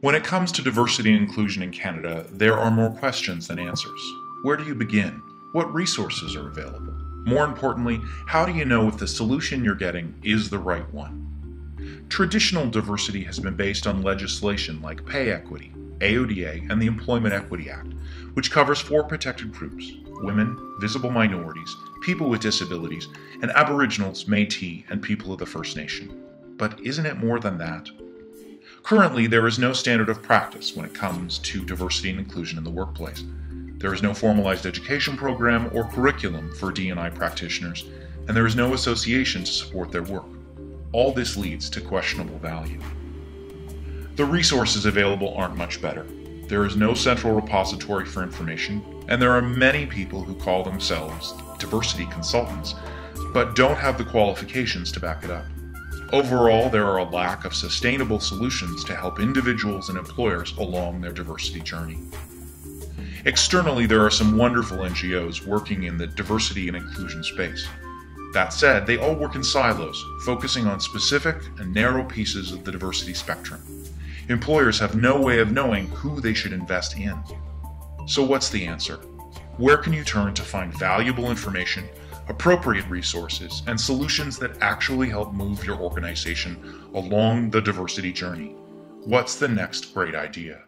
When it comes to diversity and inclusion in Canada, there are more questions than answers. Where do you begin? What resources are available? More importantly, how do you know if the solution you're getting is the right one? Traditional diversity has been based on legislation like pay equity, AODA, and the Employment Equity Act, which covers 4 protected groups: women, visible minorities, people with disabilities, and Aboriginals, Métis, and people of the First Nation. But isn't it more than that? Currently, there is no standard of practice when it comes to diversity and inclusion in the workplace. There is no formalized education program or curriculum for D&I practitioners, and there is no association to support their work. All this leads to questionable value. The resources available aren't much better. There is no central repository for information, and there are many people who call themselves diversity consultants, but don't have the qualifications to back it up. Overall, there are a lack of sustainable solutions to help individuals and employers along their diversity journey. Externally, there are some wonderful NGOs working in the diversity and inclusion space. That said, they all work in silos, focusing on specific and narrow pieces of the diversity spectrum. Employers have no way of knowing who they should invest in. So what's the answer? Where can you turn to find valuable information, appropriate resources, and solutions that actually help move your organization along the diversity journey? What's the next great idea?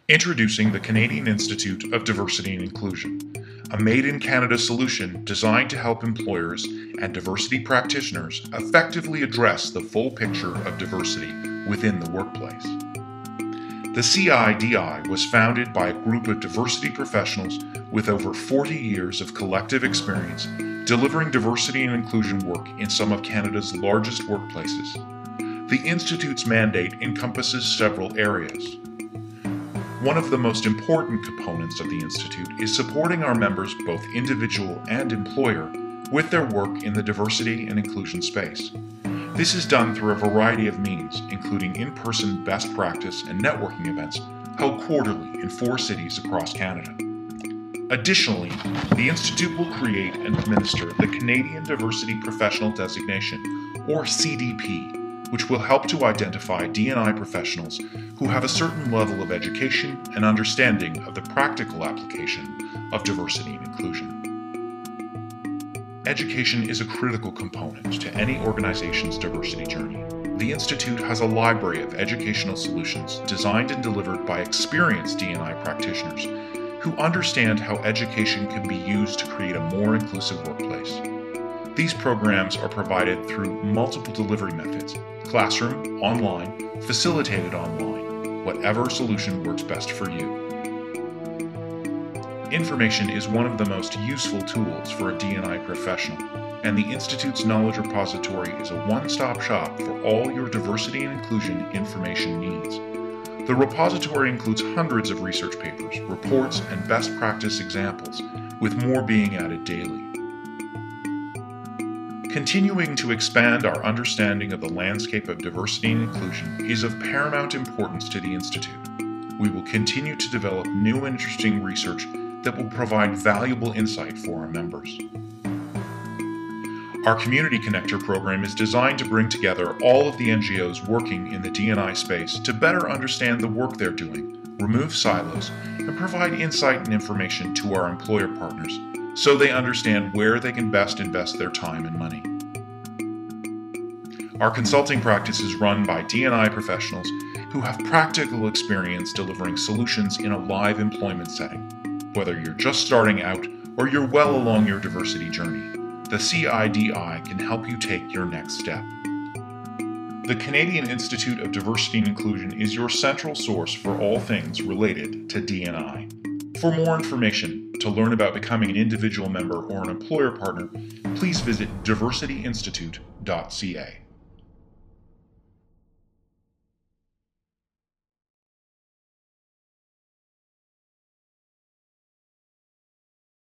Introducing the Canadian Institut of Diversity and Inclusion, a made-in-Canada solution designed to help employers and diversity practitioners effectively address the full picture of diversity within the workplace. The CIDI was founded by a group of diversity professionals with over 40 years of collective experience delivering diversity and inclusion work in some of Canada's largest workplaces. The Institute's mandate encompasses several areas. One of the most important components of the Institute is supporting our members, both individual and employer, with their work in the diversity and inclusion space. This is done through a variety of means, including in-person best practice and networking events held quarterly in 4 cities across Canada. Additionally, the Institute will create and administer the Canadian Diversity Professional Designation, or CDP, which will help to identify D&I professionals who have a certain level of education and understanding of the practical application of diversity and inclusion. Education is a critical component to any organization's diversity journey. The Institute has a library of educational solutions designed and delivered by experienced D&I practitioners who understand how education can be used to create a more inclusive workplace. These programs are provided through multiple delivery methods: classroom, online, facilitated online, whatever solution works best for you. Information is one of the most useful tools for a D&I professional, and the Institute's Knowledge Repository is a one-stop shop for all your diversity and inclusion information needs. The repository includes hundreds of research papers, reports, and best practice examples, with more being added daily. Continuing to expand our understanding of the landscape of diversity and inclusion is of paramount importance to the Institute. We will continue to develop new and interesting research that will provide valuable insight for our members. Our Community Connector program is designed to bring together all of the NGOs working in the D&I space to better understand the work they're doing, remove silos, and provide insight and information to our employer partners so they understand where they can best invest their time and money. Our consulting practice is run by D&I professionals who have practical experience delivering solutions in a live employment setting, whether you're just starting out or you're well along your diversity journey. The CIDI can help you take your next step. The Canadian Institute of Diversity and Inclusion is your central source for all things related to D&I. For more information, to learn about becoming an individual member or an employer partner, please visit diversityinstitute.ca.